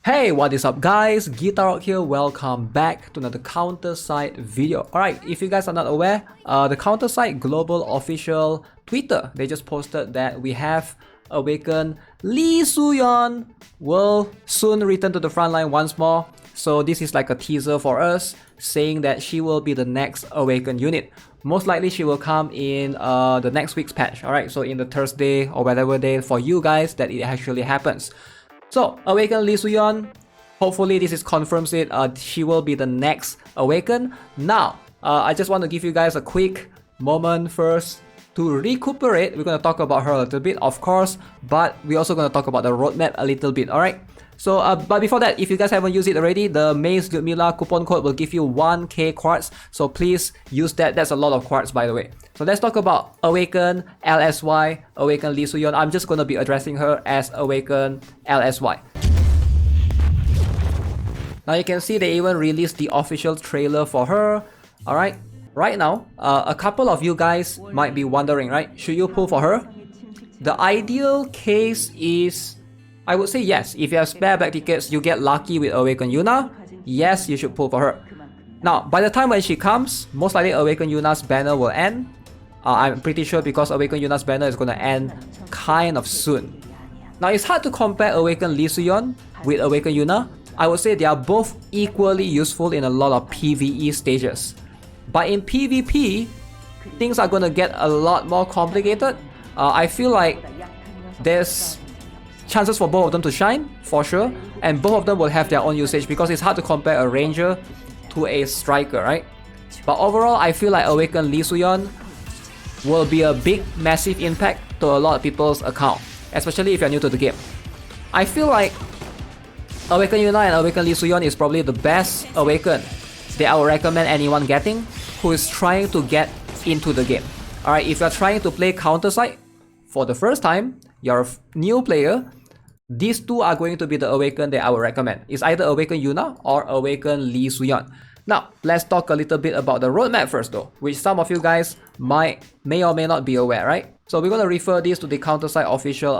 Hey, what is up guys? GuitarRock here, welcome back to another counter site video. Alright, if you guys are not aware, the counter site global official Twitter, they just posted that we have Awaken SOOYEON will soon return to the front line once more. So this is like a teaser for us, saying that she will be the next Awaken unit. Most likely she will come in the next week's patch. Alright, so in the Thursday or whatever day for you guys that it actually happens. So, Awaken SOOYEON, hopefully this is confirms it, she will be the next Awaken. Now, I just want to give you guys a quick moment first to recuperate. We're going to talk about her a little bit, of course, but we're also going to talk about the roadmap a little bit, alright? So, but before that, if you guys haven't used it already, the Maze Ludmilla coupon code will give you 1k quartz, so please use that. That's a lot of quartz, by the way. So let's talk about Awaken LSY, Awaken SOOYEON. I'm just going to be addressing her as Awaken LSY. Now you can see they even released the official trailer for her. Alright, right now, a couple of you guys might be wondering, right? Should you pull for her? The ideal case is, I would say yes. If you have spare black tickets, you get lucky with Awaken Yuna, yes, you should pull for her. Now, by the time when she comes, most likely Awaken Yuna's banner will end. I'm pretty sure because Awaken Yuna's banner is going to end kind of soon. Now, it's hard to compare Awaken SOOYEON with Awaken Yuna. I would say they are both equally useful in a lot of PvE stages. But in PvP, things are going to get a lot more complicated. I feel like there's chances for both of them to shine, for sure. And both of them will have their own usage because it's hard to compare a ranger to a striker, right? But overall, I feel like Awaken SOOYEON will be a big, massive impact to a lot of people's account, especially if you're new to the game. I feel like Awaken Yuna and Awaken SOOYEON is probably the best Awaken that I would recommend anyone getting who is trying to get into the game. Alright, if you're trying to play counter site for the first time, you're a new player, these two are going to be the Awaken that I would recommend. It's either Awaken Yuna or Awaken SOOYEON. Now, let's talk a little bit about the roadmap first though, which some of you guys may or may not be aware, right? So we're going to refer this to the Countersite official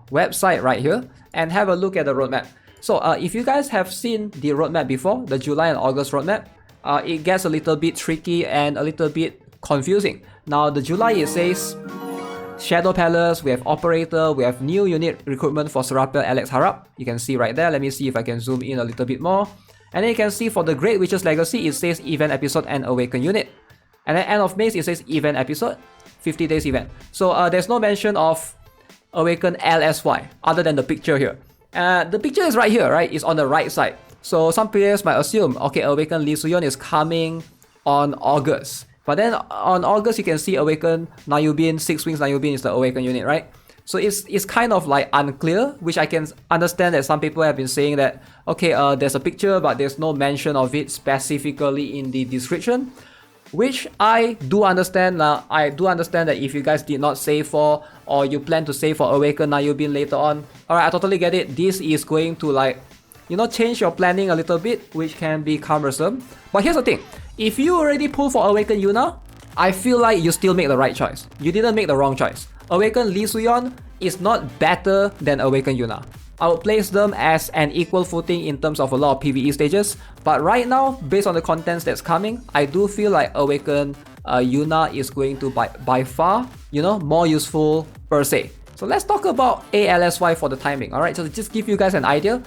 website right here and have a look at the roadmap. So if you guys have seen the roadmap before, the July and August roadmap, it gets a little bit tricky and a little bit confusing. Now, the July, it says Shadow Palace, we have Operator, we have new unit recruitment for Serapel Alex Harap. You can see right there. Let me see if I can zoom in a little bit more. And then you can see for the Great Witch's Legacy, it says Event Episode and Awaken Unit. And then end of May, it says Event Episode, 50 days event. So there's no mention of Awaken LSY other than the picture here. The picture is right here, right? It's on the right side. So some players might assume, okay, Awaken SOOYEON is coming on August. But then on August, you can see Awaken Nayubin, 6 Wings Nayubin is the Awaken unit, right? So it's kind of like unclear, which I can understand that some people have been saying that, okay, there's a picture, but there's no mention of it specifically in the description, which I do understand. Now, I do understand that if you guys did not save for, or you plan to save for Awaken Nayubin later on, alright, I totally get it. This is going to, like, you know, change your planning a little bit, which can be cumbersome. But here's the thing, if you already pull for Awaken Yuna, I feel like you still make the right choice. You didn't make the wrong choice. Awaken SOOYEON is not better than Awaken Yuna. I would place them as an equal footing in terms of a lot of PvE stages. But right now, based on the contents that's coming, I do feel like Awaken Yuna is going to by far, you know, more useful per se. So let's talk about ALSY for the timing. Alright, so to just give you guys an idea,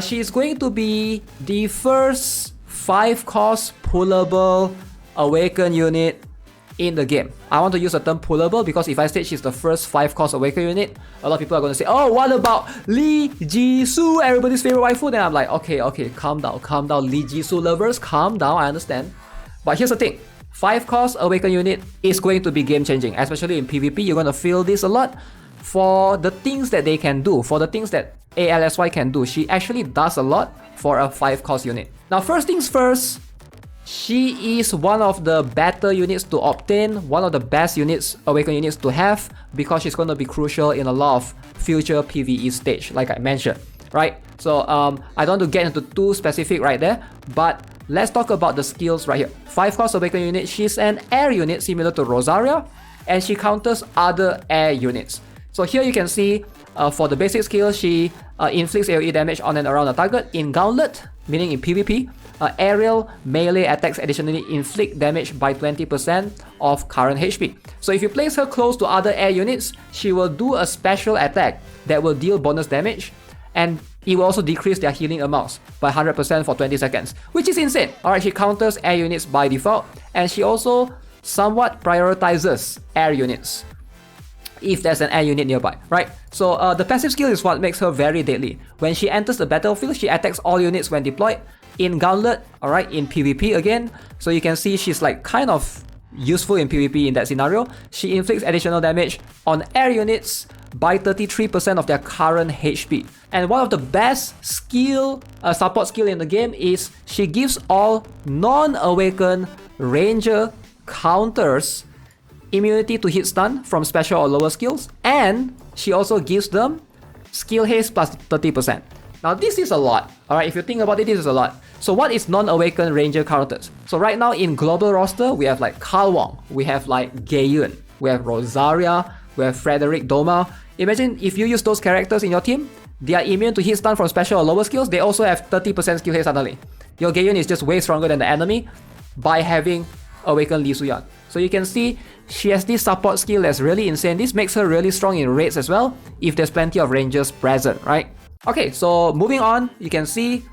she's going to be the first 5-cost pullable Awaken unit in the game. I want to use the term pullable because if I say she's the first 5-cost Awaken unit, a lot of people are going to say, oh, what about Lee Jisoo, everybody's favorite waifu? Then I'm like, okay, calm down, Lee Jisoo lovers, calm down, I understand. But here's the thing, 5-cost Awaken unit is going to be game changing, especially in PvP. You're going to feel this a lot. For the things that they can do, for the things that ALSY can do, she actually does a lot for a 5-cost unit. Now, first things first, she is one of the better units to obtain, one of the best units, Awaken units to have, because she's going to be crucial in a lot of future PvE stage, like I mentioned, right? So I don't want to get into too specific right there, but let's talk about the skills right here. 5-cost Awaken unit, she's an air unit similar to Rosaria, and she counters other air units. So here you can see for the basic skill, she inflicts AoE damage on and around a target. In Gauntlet, meaning in PvP, aerial melee attacks additionally inflict damage by 20% of current HP. So if you place her close to other air units, she will do a special attack that will deal bonus damage, and it will also decrease their healing amounts by 100% for 20 seconds, which is insane. Alright, she counters air units by default, and she also somewhat prioritizes air units if there's an air unit nearby, right? So the passive skill is what makes her very deadly. When she enters the battlefield, she attacks all units when deployed. In Gauntlet, alright, in PvP again, so you can see she's like kind of useful in PvP in that scenario. She inflicts additional damage on air units by 33% of their current HP. And one of the best support skill in the game is she gives all non-awakened ranger counters immunity to hit stun from special or lower skills, and she also gives them skill haste plus 30%. Now this is a lot, alright, if you think about it, this is a lot. So what is non-awakened ranger counters? So right now in global roster, we have like Carl Wong, we have like Gaeun, we have Rosaria, we have Frederick Doma. Imagine if you use those characters in your team, they are immune to hit stun from special or lower skills, they also have 30% skill haste suddenly. Your Gaeun is just way stronger than the enemy by having awakened Lee Soo-yeon. So you can see she has this support skill that's really insane. This makes her really strong in raids as well, if there's plenty of rangers present, right? Okay, so moving on, you can see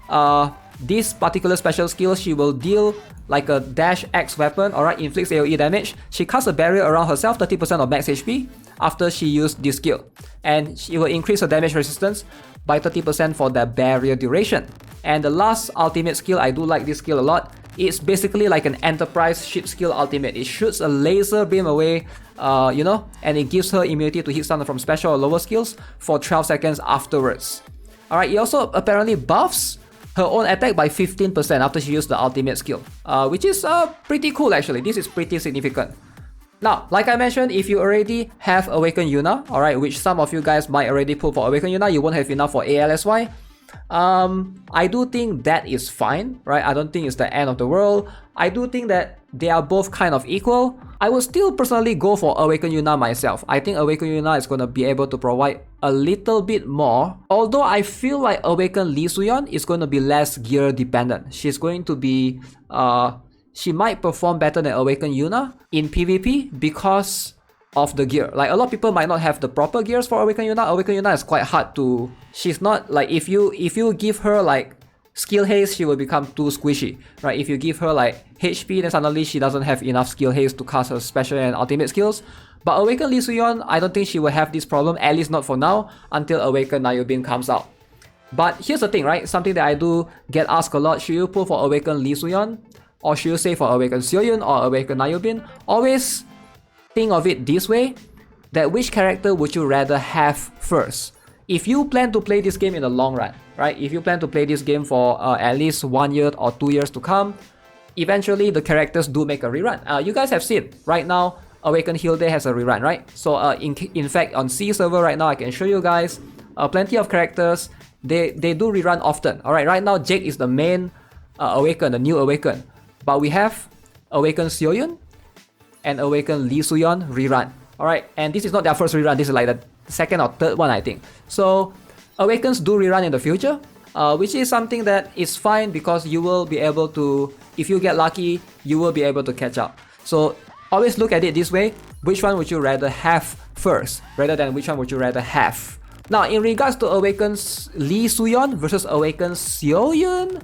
this particular special skill, she will deal like a dash X weapon, alright, inflicts AoE damage. She casts a barrier around herself, 30% of max HP after she used this skill. And she will increase her damage resistance by 30% for the barrier duration. And the last ultimate skill, I do like this skill a lot. It's basically like an enterprise ship skill ultimate. It shoots a laser beam away, and it gives her immunity to hit stun from special or lower skills for 12 seconds afterwards. Alright, it also apparently buffs her own attack by 15% after she used the ultimate skill, which is pretty cool actually. This is pretty significant. Now, like I mentioned, if you already have Awakened Yuna, alright, which some of you guys might already pull for Awakened Yuna, you won't have enough for ALSY. I do think that is fine, right? I don't think it's the end of the world. I do think that they are both kind of equal. I would still personally go for Awakened Yuna myself. I think Awakened Yuna is going to be able to provide a little bit more. Although I feel like Awakened Lee Soo-yeon is going to be less gear dependent. She's going to be, she might perform better than Awakened Yuna in PvP because of the gear. Like a lot of people might not have the proper gears for Awakened Yuna. Awakened Yuna is quite hard to, she's not like, if you give her like skill haste, she will become too squishy, right? If you give her like HP, then suddenly she doesn't have enough skill haste to cast her special and ultimate skills. But Awakened Lee Soo-yeon, I don't think she will have this problem, at least not for now, until Awakened Nayobin comes out. But here's the thing, right? Something that I do get asked a lot, should you pull for Awakened Lee Soo-yeon? Or should you say for Awakened SOOYEON or Awakened Nayobin? Always think of it this way, that which character would you rather have first? If you plan to play this game in the long run, right? If you plan to play this game for at least 1 year or 2 years to come, eventually the characters do make a rerun. You guys have seen, right now, Awakened Hilde has a rerun, right? So in fact, on C server right now, I can show you guys plenty of characters. They do rerun often. Alright, right now Jake is the main Awakened, the new Awakened. But we have Awakened SOOYEON and Awakened Lee Soo-yeon rerun. Alright, and this is not their first rerun, this is like the second or third one, I think. So Awakens do rerun in the future, which is something that is fine because you will be able to, if you get lucky, you will be able to catch up. So always look at it this way, which one would you rather have first, rather than which one would you rather have. Now, in regards to Awakened Lee Soo-yeon versus Awakened SOOYEON,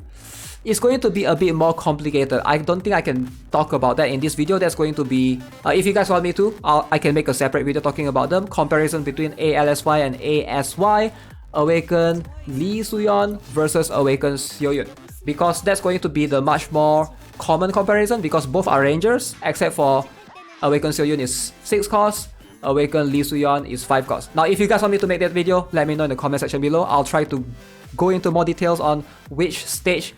it's going to be a bit more complicated. I don't think I can talk about that in this video. That's going to be, if you guys want me to, I can make a separate video talking about them. Comparison between ALSY and ASY, Awakened Lee Soo-yeon versus Awakened SOOYEON. Because that's going to be the much more common comparison because both are rangers, except for Awakened SOOYEON is 6 cost, Awakened Lee Soo-yeon is 5 cost. Now, if you guys want me to make that video, let me know in the comment section below. I'll try to go into more details on which stage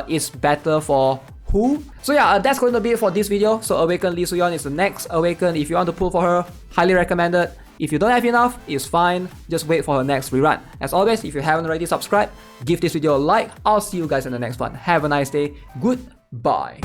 is better for who. So yeah, that's going to be it for this video. So Awakened Lee Soo-yeon is the next Awakened. If you want to pull for her, highly recommended. If you don't have enough, it's fine. Just wait for her next rerun. As always, if you haven't already subscribed, give this video a like. I'll see you guys in the next one. Have a nice day. Goodbye.